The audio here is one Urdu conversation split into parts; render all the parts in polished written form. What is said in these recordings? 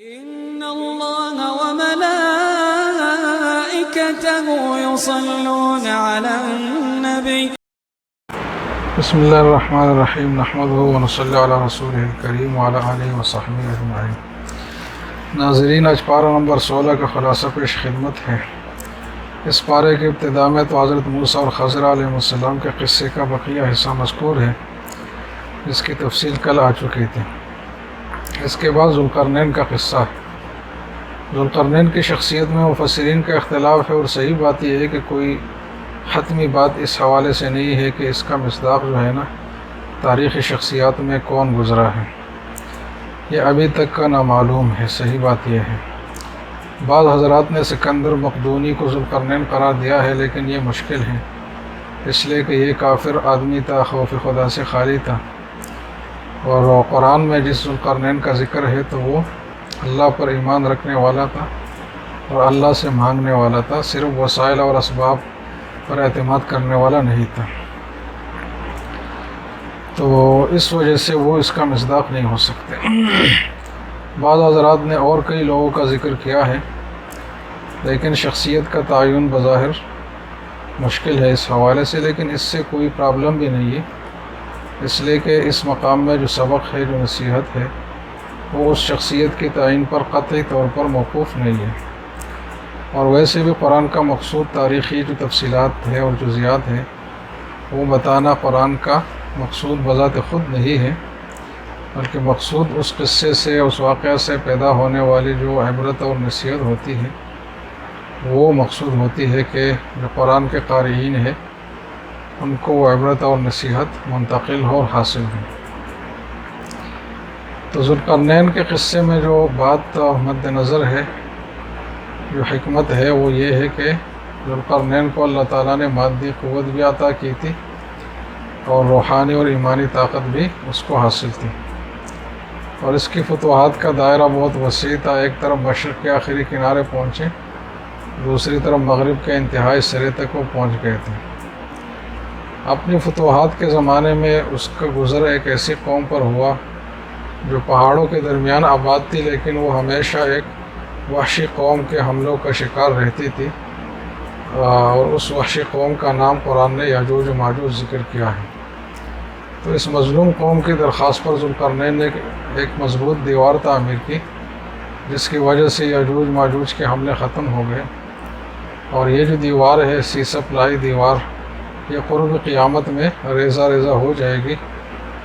إن الله وملائكته يصلون على النبي بسم اللہ الرحمن الرحیم نحمده ونصلی علی رسولہ الکریم وعلی آلہ وصحبہ اجمعین۔ ناظرین، آج پارہ نمبر 16 کا خلاصہ پیش خدمت ہے۔ اس پارے کے ابتدا میں تو حضرت موسیٰ اور خضر علیہ السلام کے قصے کا بقیہ حصہ مذکور ہے، جس کی تفصیل کل آ چکی تھی۔ اس کے بعد ذوالقرنین کا قصہ ہے۔ ذوالقرنین کی شخصیت میں مفسرین کا اختلاف ہے، اور صحیح بات یہ ہے کہ کوئی حتمی بات اس حوالے سے نہیں ہے کہ اس کا مصداق جو ہے نا تاریخی شخصیات میں کون گزرا ہے، یہ ابھی تک کا نامعلوم ہے۔ صحیح بات یہ ہے، بعض حضرات نے سکندر مقدونی کو ذوالقرنین قرار دیا ہے، لیکن یہ مشکل ہے، اس لیے کہ یہ کافر آدمی تھا، خوف خدا سے خالی تھا، اور قرآن میں جس ذوالقرنین کا ذکر ہے تو وہ اللہ پر ایمان رکھنے والا تھا اور اللہ سے مانگنے والا تھا، صرف وسائل اور اسباب پر اعتماد کرنے والا نہیں تھا، تو اس وجہ سے وہ اس کا مصداق نہیں ہو سکتے۔ بعض حضرات نے اور کئی لوگوں کا ذکر کیا ہے، لیکن شخصیت کا تعین بظاہر مشکل ہے اس حوالے سے، لیکن اس سے کوئی پرابلم بھی نہیں ہے، اس لیے کہ اس مقام میں جو سبق ہے، جو نصیحت ہے، وہ اس شخصیت کے تعین پر قطعی طور پر موقوف نہیں ہے، اور ویسے بھی قرآن کا مقصود تاریخی جو تفصیلات ہے اور جزیات ہے وہ بتانا قرآن کا مقصود بذات خود نہیں ہے، بلکہ مقصود اس قصے سے، اس واقعہ سے پیدا ہونے والی جو عبرت اور نصیحت ہوتی ہے، وہ مقصود ہوتی ہے کہ جو قرآن کے قارئین ہیں ان کو وہ عبرت اور نصیحت منتقل ہو اور حاصل ہو۔ تو ذوالقرنین کے قصے میں جو بات مد نظر ہے، جو حکمت ہے، وہ یہ ہے کہ ذوالقرنین کو اللہ تعالیٰ نے مادی قوت بھی عطا کی تھی اور روحانی اور ایمانی طاقت بھی اس کو حاصل تھی، اور اس کی فتوحات کا دائرہ بہت وسیع تھا۔ ایک طرف مشرق کے آخری کنارے پہنچے، دوسری طرف مغرب کے انتہائی سرے تک وہ پہنچ گئے تھے۔ اپنی فتوحات کے زمانے میں اس کا گزر ایک ایسی قوم پر ہوا جو پہاڑوں کے درمیان آباد تھی، لیکن وہ ہمیشہ ایک وحشی قوم کے حملوں کا شکار رہتی تھی، اور اس وحشی قوم کا نام قرآن نے یاجوج و ماجوج ذکر کیا ہے۔ تو اس مظلوم قوم کی درخواست پر ذوالقرنین نے ایک مضبوط دیوار تعمیر کی، جس کی وجہ سے یاجوج ماجوج کے حملے ختم ہو گئے، اور یہ جو دیوار ہے، سیسپ لائی دیوار، یہ قرب قیامت میں ریزہ ریزہ ہو جائے گی،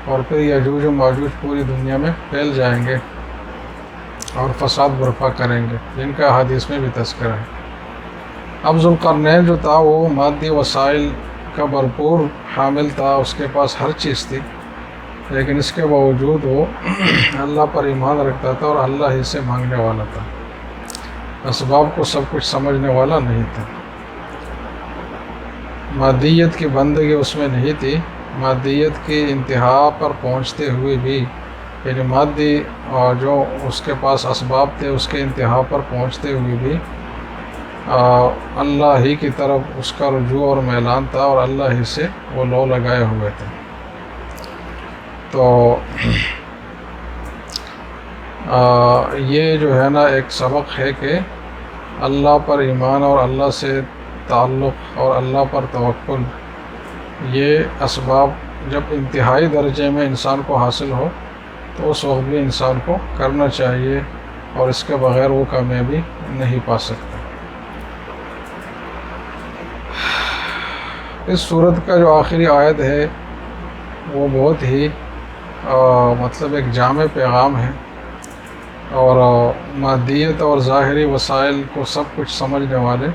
اور پھر یاجوج و ماجوج پوری دنیا میں پھیل جائیں گے اور فساد برپا کریں گے، جن کا حدیث میں بھی تذکرہ ہے۔ اب ذوالقرنین جو تھا وہ مادی وسائل کا بھرپور حامل تھا، اس کے پاس ہر چیز تھی، لیکن اس کے باوجود وہ اللہ پر ایمان رکھتا تھا اور اللہ ہی سے مانگنے والا تھا، اسباب کو سب کچھ سمجھنے والا نہیں تھا۔ مادیت کی بندگی اس میں نہیں تھی، مادیت کی انتہا پر پہنچتے ہوئے بھی، یعنی مادی جو اس کے پاس اسباب تھے اس کے انتہا پر پہنچتے ہوئے بھی اللہ ہی کی طرف اس کا رجوع اور میلان تھا، اور اللہ ہی سے وہ لو لگائے ہوئے تھے۔ تو یہ جو ہے نا ایک سبق ہے کہ اللہ پر ایمان اور اللہ سے تعلق اور اللہ پر توکل، یہ اسباب جب انتہائی درجے میں انسان کو حاصل ہو تو اس وقت بھی انسان کو کرنا چاہیے، اور اس کے بغیر وہ کامیابی نہیں پا سکتا۔ اس سورت کا جو آخری آیت ہے وہ بہت ہی مطلب ایک جامع پیغام ہے، اور مادیت اور ظاہری وسائل کو سب کچھ سمجھنے والے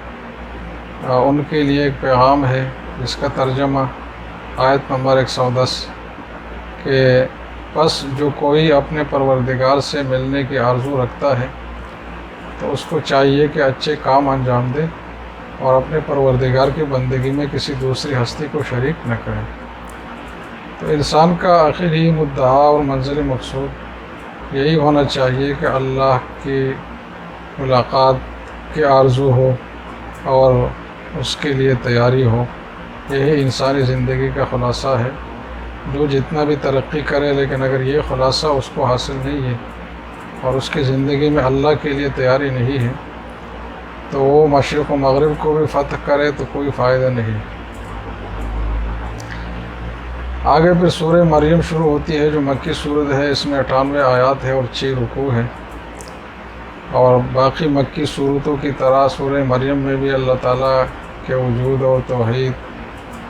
ان کے لیے ایک پیغام ہے، جس کا ترجمہ آیت نمبر 110 کہ پس جو کوئی اپنے پروردگار سے ملنے کی آرزو رکھتا ہے تو اس کو چاہیے کہ اچھے کام انجام دے اور اپنے پروردگار کی بندگی میں کسی دوسری ہستی کو شریک نہ کرے۔ تو انسان کا آخری مدعا اور منزل مقصود یہی ہونا چاہیے کہ اللہ کی ملاقات کی آرزو ہو اور اس کے لیے تیاری ہو۔ یہی انسانی زندگی کا خلاصہ ہے۔ جو جتنا بھی ترقی کرے، لیکن اگر یہ خلاصہ اس کو حاصل نہیں ہے اور اس کی زندگی میں اللہ کے لیے تیاری نہیں ہے تو وہ مشرق و مغرب کو بھی فتح کرے تو کوئی فائدہ نہیں۔ آگے پھر سورہ مریم شروع ہوتی ہے جو مکی صورت ہے، اس میں 98 آیات ہے اور 6 رکوع ہے، اور باقی مکی صورتوں کی طرح سورہ مریم میں بھی اللہ تعالیٰ کے وجود اور توحید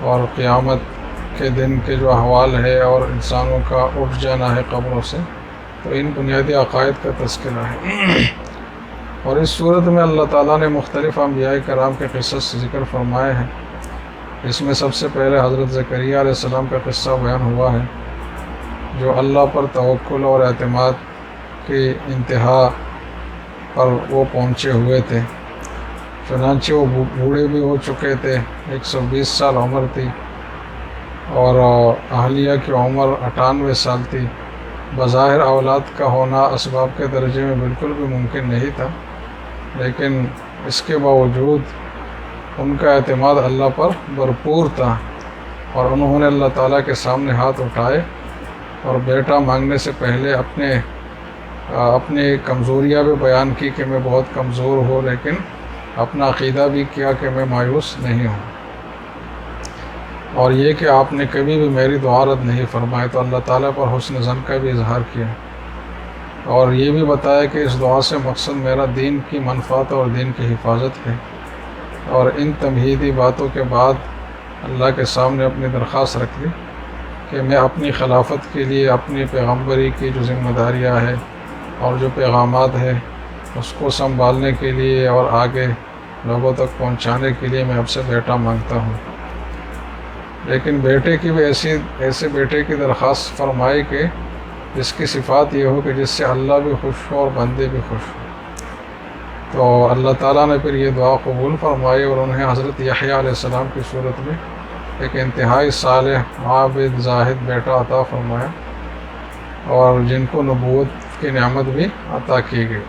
اور قیامت کے دن کے جو احوال ہے اور انسانوں کا اٹھ جانا ہے قبروں سے، تو ان بنیادی عقائد کا تذکرہ ہے۔ اور اس صورت میں اللہ تعالیٰ نے مختلف انبیاء کرام کے قصص ذکر فرمائے ہیں۔ اس میں سب سے پہلے حضرت زکریا علیہ السلام کا قصہ بیان ہوا ہے، جو اللہ پر توکل اور اعتماد کی انتہا پر وہ پہنچے ہوئے تھے۔ چنانچہ وہ بوڑھے بھی ہو چکے تھے، 120 سال عمر تھی، اور اہلیہ کی عمر 98 سال تھی۔ بظاہر اولاد کا ہونا اسباب کے درجے میں بالکل بھی ممکن نہیں تھا، لیکن اس کے باوجود ان کا اعتماد اللہ پر بھرپور تھا، اور انہوں نے اللہ تعالیٰ کے سامنے ہاتھ اٹھائے اور بیٹا مانگنے سے پہلے اپنی کمزوریاں بھی بیان کی کہ میں بہت کمزور ہوں، لیکن اپنا عقیدہ بھی کیا کہ میں مایوس نہیں ہوں، اور یہ کہ آپ نے کبھی بھی میری دعا رد نہیں فرمائی، تو اللہ تعالیٰ پر حسن ظن کا بھی اظہار کیا، اور یہ بھی بتایا کہ اس دعا سے مقصد میرا دین کی منفعت اور دین کی حفاظت ہے۔ اور ان تمہیدی باتوں کے بعد اللہ کے سامنے اپنی درخواست رکھ لی کہ میں اپنی خلافت کے لیے اپنی پیغمبری کی جو ذمہ داریاں ہیں اور جو پیغامات ہیں اس کو سنبھالنے کے لیے اور آگے لوگوں تک پہنچانے کے لیے میں اب سے بیٹا مانگتا ہوں۔ لیکن بیٹے کی بھی ایسے بیٹے کی درخواست فرمائی کہ جس کی صفات یہ ہو کہ جس سے اللہ بھی خوش ہو اور بندے بھی خوش ہو۔ تو اللہ تعالیٰ نے پھر یہ دعا قبول فرمائی اور انہیں حضرت یحییٰ علیہ السلام کی صورت میں ایک انتہائی صالح عابد زاہد بیٹا عطا فرمایا، اور جن کو نبوت کی نعمت بھی عطا کی گئی۔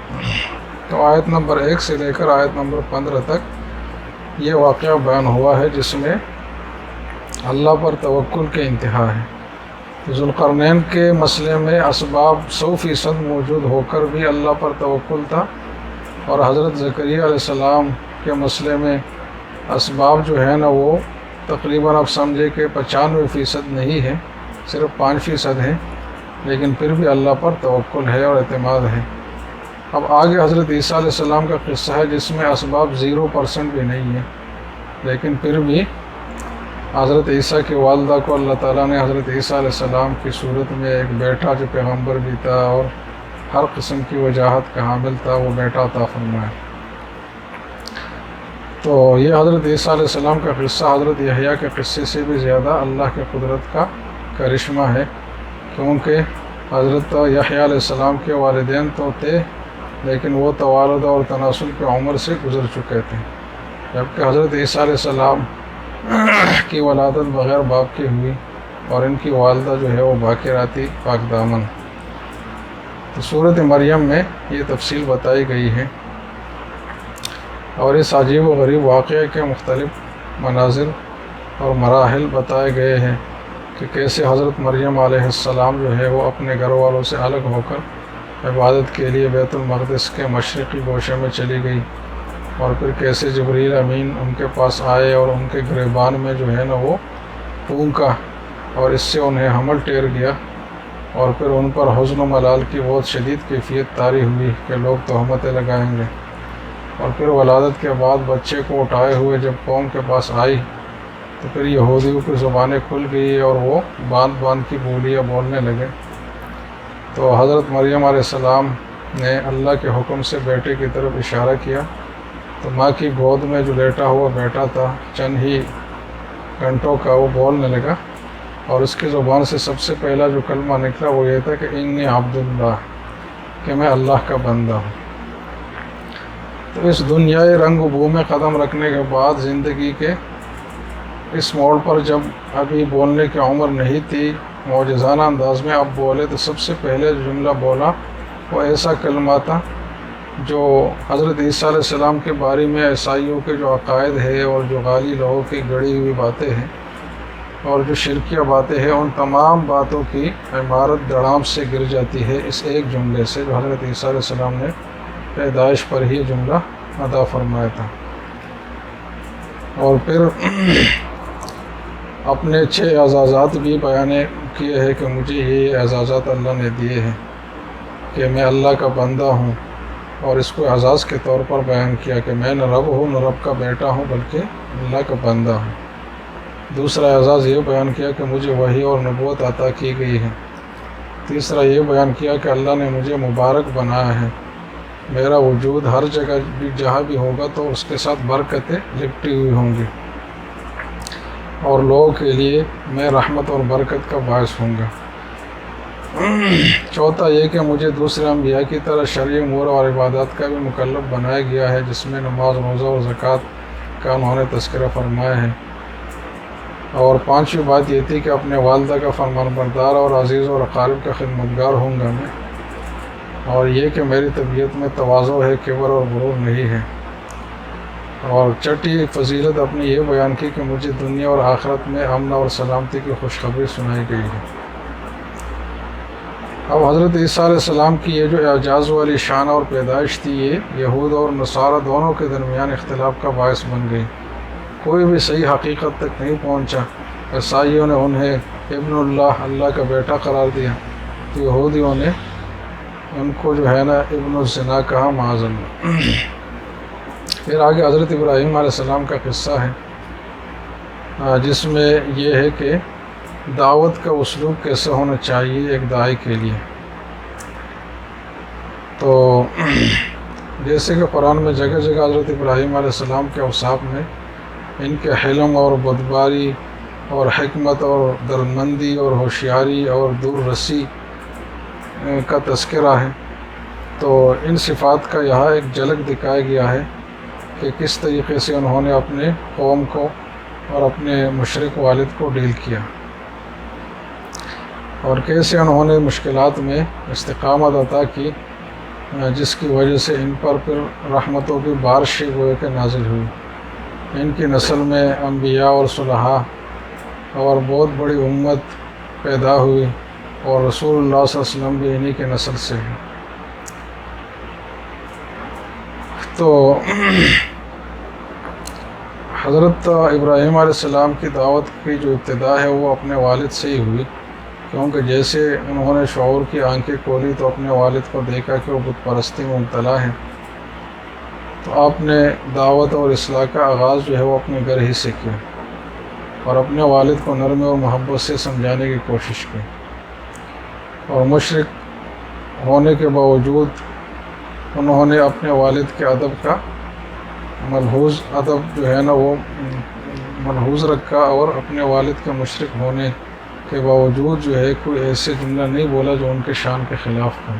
تو آیت نمبر 1 سے لے کر آیت نمبر 15 تک یہ واقعہ بیان ہوا ہے جس میں اللہ پر توکل کے انتہا ہے۔ ذوالقرنین کے مسئلے میں اسباب 100% موجود ہو کر بھی اللہ پر توکل تھا، اور حضرت زکریا علیہ السلام کے مسئلے میں اسباب جو ہے نا وہ تقریباً اب سمجھے کہ 95% نہیں ہے، صرف 5% ہے، لیکن پھر بھی اللہ پر توکل ہے اور اعتماد ہے۔ اب آگے حضرت عیسیٰ علیہ السلام کا قصہ ہے جس میں اسباب 0% بھی نہیں ہے، لیکن پھر بھی حضرت عیسیٰ کی والدہ کو اللہ تعالیٰ نے حضرت عیسیٰ علیہ السلام کی صورت میں ایک بیٹا جو پیغمبر بھی تھا اور ہر قسم کی وجاہت کا حامل تھا وہ بیٹا عطا فرمایا۔ تو یہ حضرت عیسیٰ علیہ السلام کا قصہ حضرت یحییٰ کے قصے سے بھی زیادہ اللہ کے قدرت کا کرشمہ ہے، کیونکہ حضرت یحییٰ علیہ السلام کے والدین تو تھے لیکن وہ توالد اور تناسل کی عمر سے گزر چکے تھے، جبکہ حضرت عیسیٰ علیہ السلام کی ولادت بغیر باپ کی ہوئی، اور ان کی والدہ جو ہے وہ باقرہ تھی، پاک دامن۔ تو سورۃ مریم میں یہ تفصیل بتائی گئی ہے، اور اس عجیب و غریب واقعے کے مختلف مناظر اور مراحل بتائے گئے ہیں کہ کیسے حضرت مریم علیہ السلام جو ہے وہ اپنے گھر والوں سے الگ ہو کر عبادت کے لیے بیت المقدس کے مشرقی گوشے میں چلی گئی، اور پھر کیسے جبریل امین ان کے پاس آئے اور ان کے گریبان میں جو ہے نا وہ پھونکا، اور اس سے انہیں حمل ٹیر گیا، اور پھر ان پر حزن و ملال کی بہت شدید کیفیت طاری ہوئی کہ لوگ تہمتیں لگائیں گے، اور پھر ولادت کے بعد بچے کو اٹھائے ہوئے جب قوم کے پاس آئی تو پھر یہودیوں کی زبانیں کھل گئی اور وہ باندھ کی بولیاں بولنے لگے۔ تو حضرت مریم علیہ السلام نے اللہ کے حکم سے بیٹے کی طرف اشارہ کیا، تو ماں کی گود میں جو لیٹا ہوا بیٹا تھا چند ہی گھنٹوں کا وہ بولنے لگا، اور اس کی زبان سے سب سے پہلا جو کلمہ نکلا وہ یہ تھا کہ انی عبد اللہ، کہ میں اللہ کا بندہ ہوں۔ تو اس دنیائے رنگ و بو میں قدم رکھنے کے بعد زندگی کے اس موڑ پر جب ابھی بولنے کی عمر نہیں تھی، معجزانہ انداز میں اب بولے، تو سب سے پہلے جو جملہ بولا وہ ایسا کلمہ تھا جو حضرت عیسیٰ علیہ السلام کے بارے میں عیسائیوں کے جو عقائد ہے اور جو غالی لوگوں کی گڑی ہوئی باتیں ہیں اور جو شرکیہ باتیں ہیں ان تمام باتوں کی عمارت دڑام سے گر جاتی ہے اس ایک جملے سے جو حضرت عیسیٰ علیہ السلام نے پیدائش پر ہی جملہ ادا فرمایا تھا۔ اور پھر اپنے 6 اعزازات بھی بیان کیے ہیں کہ مجھے یہ اعزازات اللہ نے دیے ہیں کہ میں اللہ کا بندہ ہوں، اور اس کو اعزاز کے طور پر بیان کیا کہ میں نہ رب ہوں نہ رب کا بیٹا ہوں بلکہ اللہ کا بندہ ہوں۔ دوسرا اعزاز یہ بیان کیا کہ مجھے وحی اور نبوت عطا کی گئی ہے۔ تیسرا یہ بیان کیا کہ اللہ نے مجھے مبارک بنایا ہے، میرا وجود ہر جگہ بھی جہاں بھی ہوگا تو اس کے ساتھ برکتیں لپٹی ہوئی ہوں گی، اور لوگوں کے لیے میں رحمت اور برکت کا باعث ہوں گا۔ چوتھا یہ کہ مجھے دوسرے انبیاء کی طرح شرعی امور اور عبادات کا بھی مکلف بنایا گیا ہے، جس میں نماز، روزہ اور زکوٰۃ کا انہوں نے تذکرہ فرمایا ہے۔ اور پانچویں بات یہ تھی کہ اپنے والدہ کا فرمان بردار اور عزیز اور اقارب کا خدمتگار ہوں گا میں، اور یہ کہ میری طبیعت میں تواضع ہے، کبر اور غرور نہیں ہے۔ اور چھٹی فضیلت اپنی یہ بیان کی کہ مجھے دنیا اور آخرت میں امن اور سلامتی کی خوشخبری سنائی گئی ہے۔ اب حضرت عیسیٰ علیہ السلام کی یہ جو اعجاز والی شان اور پیدائش تھی، یہ یہود اور نصارہ دونوں کے درمیان اختلاف کا باعث بن گئی، کوئی بھی صحیح حقیقت تک نہیں پہنچا۔ عیسائیوں نے انہیں ابن اللہ، اللہ کا بیٹا قرار دیا، تو یہودیوں نے ان کو جو ہے نا ابن الزنا کہا، معاذ اللہ۔ پھر آگے حضرت ابراہیم علیہ السلام کا قصہ ہے، جس میں یہ ہے کہ دعوت کا اسلوب کیسے ہونا چاہیے ایک داعی کے لیے۔ تو جیسے کہ قرآن میں جگہ جگہ حضرت ابراہیم علیہ السلام کے اوصاف میں ان کے حلم اور بردباری اور حکمت اور دردمندی اور ہوشیاری اور دور رسی کا تذکرہ ہے، تو ان صفات کا یہاں ایک جھلک دکھایا گیا ہے کہ کس طریقے سے انہوں نے اپنے قوم کو اور اپنے مشرک والد کو ڈیل کیا، اور کیسے انہوں نے مشکلات میں استقامت عطا کی، جس کی وجہ سے ان پر پھر رحمتوں کی بارش گویا کہ نازل ہوئی۔ ان کی نسل میں انبیاء اور صلحاء اور بہت بڑی امت پیدا ہوئی، اور رسول اللہ صلی اللہ علیہ وسلم بھی انہی کے نسل سے ہیں۔ تو حضرت ابراہیم علیہ السلام کی دعوت کی جو ابتدا ہے وہ اپنے والد سے ہی ہوئی، کیونکہ جیسے انہوں نے شعور کی آنکھیں کھولی تو اپنے والد کو دیکھا کہ وہ بت پرستی میں مبتلا ہے، تو آپ نے دعوت اور اصلاح کا آغاز جو ہے وہ اپنے گھر ہی سے کیا، اور اپنے والد کو نرمی اور محبت سے سمجھانے کی کوشش کی، اور مشرک ہونے کے باوجود انہوں نے اپنے والد کے ادب کا ملحوظ ادب جو ہے نا وہ ملحوظ رکھا، اور اپنے والد کے مشرک ہونے کے باوجود جو ہے کوئی ایسے جملہ نہیں بولا جو ان کے شان کے خلاف ہو،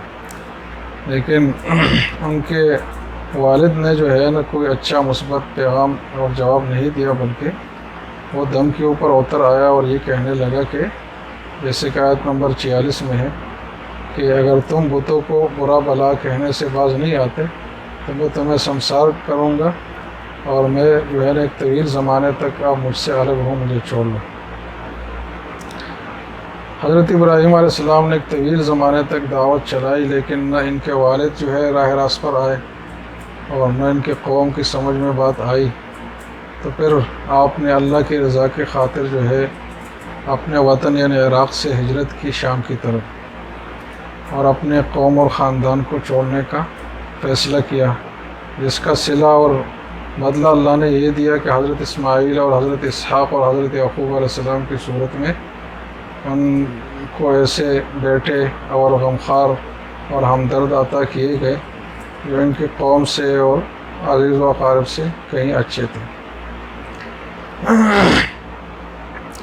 لیکن ان کے والد نے جو ہے نا کوئی اچھا مثبت پیغام اور جواب نہیں دیا، بلکہ وہ دم کے اوپر اتر آیا اور یہ کہنے لگا کہ جیسے کہ آیت نمبر 46 میں ہے کہ اگر تم بتوں کو برا بلا کہنے سے باز نہیں آتے تو میں تمہیں سمسار کروں گا، اور میں جو ہے نا ایک طویل زمانے تک آپ مجھ سے الگ ہوں، مجھے چھوڑ لو۔ حضرت ابراہیم علیہ السلام نے ایک طویل زمانے تک دعوت چلائی، لیکن نہ ان کے والد جو ہے راہ راست پر آئے اور نہ ان کے قوم کی سمجھ میں بات آئی، تو پھر آپ نے اللہ کی رضا کی خاطر جو ہے اپنے وطن یعنی عراق سے ہجرت کی شام کی طرف، اور اپنے قوم اور خاندان کو چھوڑنے کا فیصلہ کیا، جس کا صلہ اور بدلہ اللہ نے یہ دیا کہ حضرت اسماعیل اور حضرت اسحاق اور حضرت یعقوب علیہ السلام کی صورت میں ان کو ایسے بیٹے اور غمخوار اور ہمدرد عطا کیے گئے جو ان کی قوم سے اور عزیز و اقارب سے کہیں اچھے تھے۔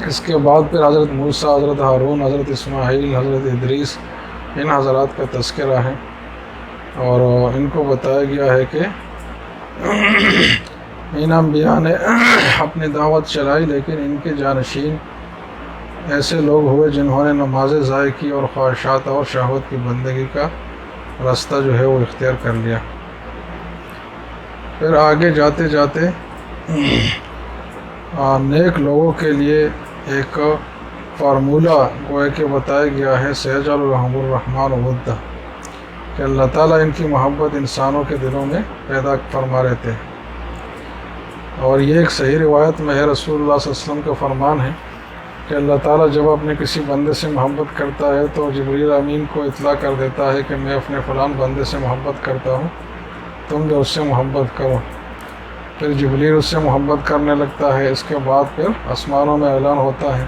اس کے بعد پھر حضرت موسیٰ، حضرت ہارون، حضرت اسماعیل، حضرت ادریس، ان حضرات کا تذکرہ ہے، اور ان کو بتایا گیا ہے کہ ان انبیاء نے اپنی دعوت چلائی، لیکن ان کے جانشین ایسے لوگ ہوئے جنہوں نے نمازیں ضائع کی اور خواہشات اور شہوت کی بندگی کا راستہ جو ہے وہ اختیار کر لیا۔ پھر آگے جاتے جاتے نیک لوگوں کے لیے ایک فارمولہ گویا کہ بتایا گیا ہے، سیجعل لهم الرحمن ودا، کہ اللہ تعالیٰ ان کی محبت انسانوں کے دلوں میں پیدا فرما رہتے ہیں۔ اور یہ ایک صحیح روایت میں ہے، رسول اللہ صلی اللہ علیہ وسلم کا فرمان ہے کہ اللہ تعالیٰ جب اپنے کسی بندے سے محبت کرتا ہے تو جبریل امین کو اطلاع کر دیتا ہے کہ میں اپنے فلان بندے سے محبت کرتا ہوں، تم بھی اس سے محبت کرو۔ پھر جبریل اس سے محبت کرنے لگتا ہے، اس کے بعد پھر آسمانوں میں اعلان ہوتا ہے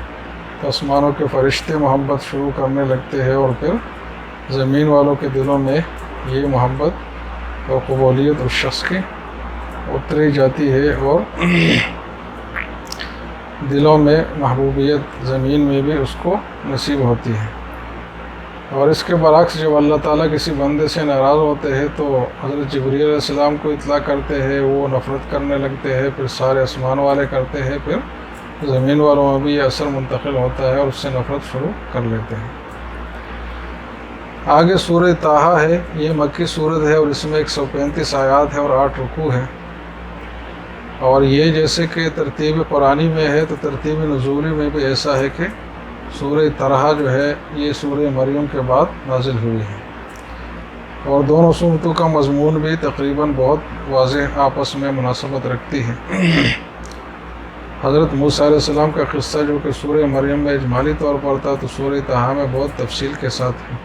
تو آسمانوں کے فرشتے محبت شروع کرنے لگتے ہیں، اور پھر زمین والوں کے دلوں میں یہ محبت اور قبولیت اس شخص کی اتری جاتی ہے، اور دلوں میں محبوبیت زمین میں بھی اس کو نصیب ہوتی ہے۔ اور اس کے برعکس جب اللہ تعالیٰ کسی بندے سے ناراض ہوتے ہیں تو حضرت جبریل علیہ السلام کو اطلاع کرتے ہیں، وہ نفرت کرنے لگتے ہیں، پھر سارے آسمان والے کرتے ہیں، پھر زمین والوں میں بھی یہ اثر منتقل ہوتا ہے اور اس سے نفرت شروع کر لیتے ہیں۔ آگے سورہ طٰہٰ ہے، یہ مکی سورت ہے اور اس میں 135 آیات ہے اور 8 رکوع ہے، اور یہ جیسے کہ ترتیب قرآنی میں ہے تو ترتیب نزولی میں بھی ایسا ہے کہ سورہ طٰہٰ جو ہے یہ سورہ مریم کے بعد نازل ہوئی ہے، اور دونوں صورتوں کا مضمون بھی تقریباً بہت واضح آپس میں مناسبت رکھتی ہے۔ حضرت موسیٰ علیہ السلام کا قصہ جو کہ سورہ مریم میں اجمالی طور پر تھا تو سورہ طٰہٰ میں بہت تفصیل کے ساتھ ہے۔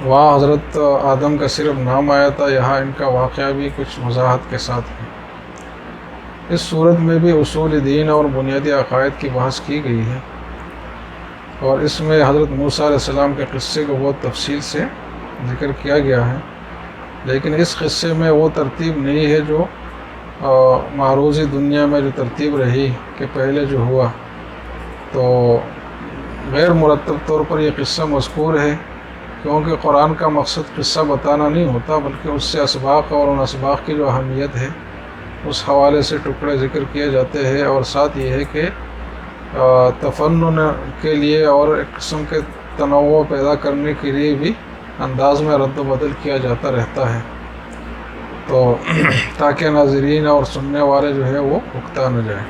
وہاں حضرت آدم کا صرف نام آیا تھا، یہاں ان کا واقعہ بھی کچھ وضاحت کے ساتھ ہے۔ اس صورت میں بھی اصول دین اور بنیادی عقائد کی بحث کی گئی ہے، اور اس میں حضرت موسیٰ علیہ السلام کے قصے کو بہت تفصیل سے ذکر کیا گیا ہے، لیکن اس قصے میں وہ ترتیب نہیں ہے جو معروضی دنیا میں جو ترتیب رہی کہ پہلے جو ہوا، تو غیر مرتب طور پر یہ قصہ مذکور ہے، کیونکہ قرآن کا مقصد قصہ بتانا نہیں ہوتا بلکہ اس سے اسباق اور ان اسباق کی جو اہمیت ہے اس حوالے سے ٹکڑے ذکر کیے جاتے ہیں، اور ساتھ یہ ہے کہ تفنن کے لیے اور ایک قسم کے تنوع پیدا کرنے کے لیے بھی انداز میں رد و بدل کیا جاتا رہتا ہے، تو تاکہ ناظرین اور سننے والے جو ہے وہ اکتا نہ جائیں،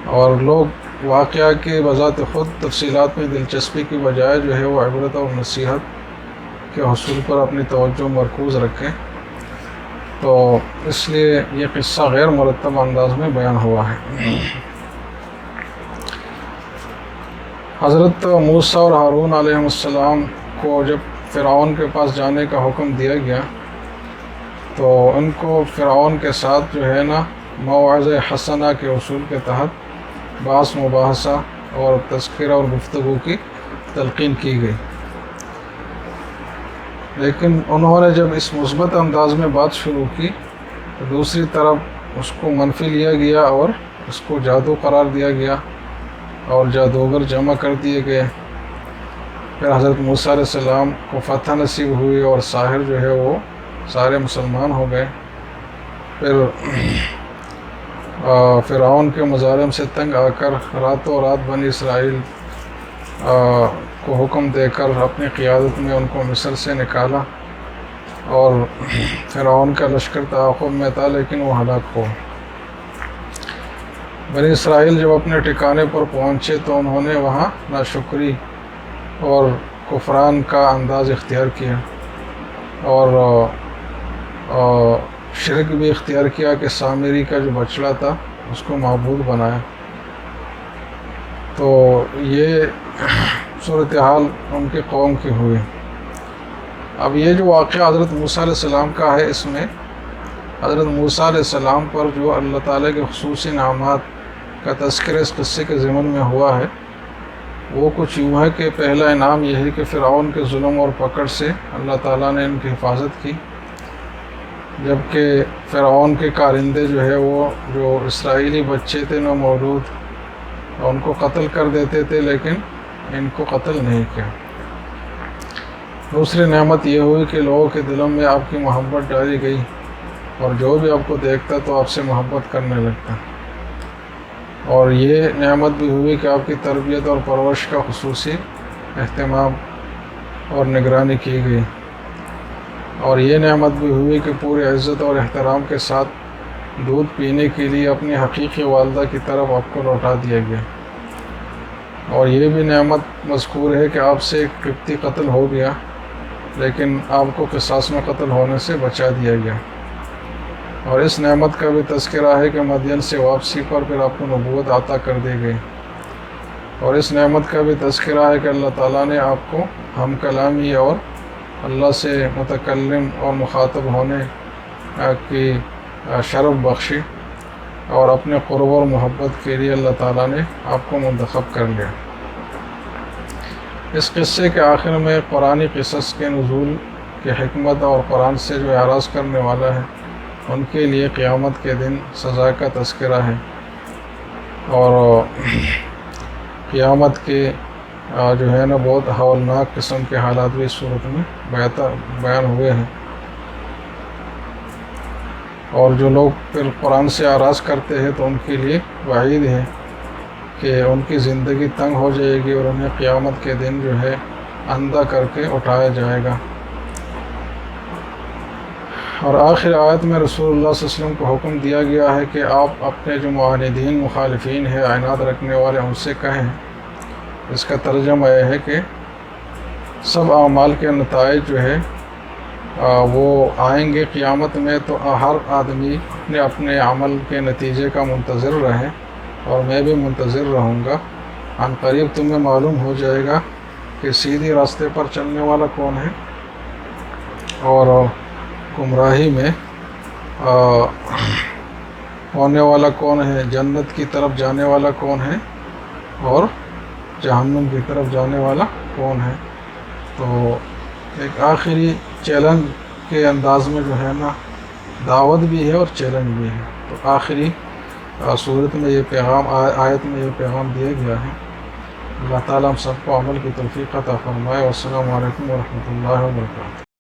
اور لوگ واقعہ کے بذات خود تفصیلات میں دلچسپی کی بجائے جو ہے وہ عبرت اور نصیحت کے حصول پر اپنی توجہ مرکوز رکھیں۔ تو اس لیے یہ قصہ غیر مرتب انداز میں بیان ہوا ہے۔ حضرت موسیٰ اور ہارون علیہ السلام کو جب فرعون کے پاس جانے کا حکم دیا گیا تو ان کو فرعون کے ساتھ جو ہے نا موعظہ حسنہ کے اصول کے تحت بحث مباحثہ اور تذکرہ اور گفتگو کی تلقین کی گئی، لیکن انہوں نے جب اس مثبت انداز میں بات شروع کی تو دوسری طرف اس کو منفی لیا گیا اور اس کو جادو قرار دیا گیا اور جادوگر جمع کر دیے گئے۔ پھر حضرت موسیٰ علیہ السلام کو فتح نصیب ہوئی اور ساحر جو ہے وہ سارے مسلمان ہو گئے۔ پھر فرعون کے مظالم سے تنگ آ کر راتوں رات بنی اسرائیل کو حکم دے کر اپنی قیادت میں ان کو مصر سے نکالا، اور فرعون کا لشکر تعاقب میں تھا لیکن وہ ہلاک ہوا۔ بنی اسرائیل جب اپنے ٹھکانے پر پہنچے تو انہوں نے وہاں ناشکری اور کفران کا انداز اختیار کیا، اور شرک بھی اختیار کیا کہ سامری کا جو بچڑا تھا اس کو معبود بنایا۔ تو یہ صورتحال ان کے قوم کی ہوئی۔ اب یہ جو واقعہ حضرت موسیٰ علیہ السلام کا ہے، اس میں حضرت موسیٰ علیہ السلام پر جو اللہ تعالیٰ کے خصوصی انعامات کا تذکرہ اس قصے کے ضمن میں ہوا ہے وہ کچھ یوں ہے کہ پہلا انعام یہ ہے کہ فرعون کے ظلم اور پکڑ سے اللہ تعالیٰ نے ان کی حفاظت کی، جبکہ فرعون کے کارندے جو ہے وہ جو اسرائیلی بچے تھے نو مولود ان کو قتل کر دیتے تھے، لیکن ان کو قتل نہیں کیا۔ دوسری نعمت یہ ہوئی کہ لوگوں کے دلوں میں آپ کی محبت ڈالی گئی، اور جو بھی آپ کو دیکھتا تو آپ سے محبت کرنے لگتا، اور یہ نعمت بھی ہوئی کہ آپ کی تربیت اور پرورش کا خصوصی اہتمام اور نگرانی کی گئی، اور یہ نعمت بھی ہوئی کہ پوری عزت اور احترام کے ساتھ دودھ پینے کے لیے اپنی حقیقی والدہ کی طرف آپ کو لوٹا دیا گیا، اور یہ بھی نعمت مذکور ہے کہ آپ سے ایک قبطی قتل ہو گیا لیکن آپ کو قصاص میں قتل ہونے سے بچا دیا گیا، اور اس نعمت کا بھی تذکرہ ہے کہ مدین سے واپسی پر پھر آپ کو نبوت عطا کر دی گئی، اور اس نعمت کا بھی تذکرہ ہے کہ اللہ تعالیٰ نے آپ کو ہم کلامی اور اللہ سے متکلم اور مخاطب ہونے کی شرف بخشی، اور اپنے قرب اور محبت کے لیے اللہ تعالیٰ نے آپ کو منتخب کر لیا۔ اس قصے کے آخر میں قرآنی قصص کے نزول کی حکمت اور قرآن سے جو اعراض کرنے والا ہے ان کے لیے قیامت کے دن سزا کا تذکرہ ہے، اور قیامت کے جو ہے نا بہت ہولناک قسم کے حالات بھی اس صورت میں بیان ہوئے ہیں، اور جو لوگ پھر قرآن سے اعراض کرتے ہیں تو ان کے لیے وعید ہے کہ ان کی زندگی تنگ ہو جائے گی اور انہیں قیامت کے دن جو ہے اندھا کر کے اٹھایا جائے گا۔ اور آخر آیت میں رسول اللہ صلی اللہ علیہ وسلم کو حکم دیا گیا ہے کہ آپ اپنے جو معاندین مخالفین ہیں، عناد رکھنے والے، ان سے کہیں، اس کا ترجمہ یہ ہے کہ سب اعمال کے نتائج جو ہے وہ آئیں گے قیامت میں، تو ہر آدمی نے اپنے عمل کے نتیجے کا منتظر رہے، اور میں بھی منتظر رہوں گا۔ عن قریب تمہیں معلوم ہو جائے گا کہ سیدھی راستے پر چلنے والا کون ہے اور گمراہی میں ہونے والا کون ہے، جنت کی طرف جانے والا کون ہے اور جہنم کی طرف جانے والا کون ہے۔ تو ایک آخری چیلنج کے انداز میں جو ہے نا دعوت بھی ہے اور چیلنج بھی ہے، تو آخری صورت میں یہ پیغام، آیت میں یہ پیغام دیا گیا ہے۔ اللہ تعالیٰ ہم سب کو عمل کی توفیق عطا فرمائے۔ والسلام علیکم ورحمۃ اللہ وبرکاتہ۔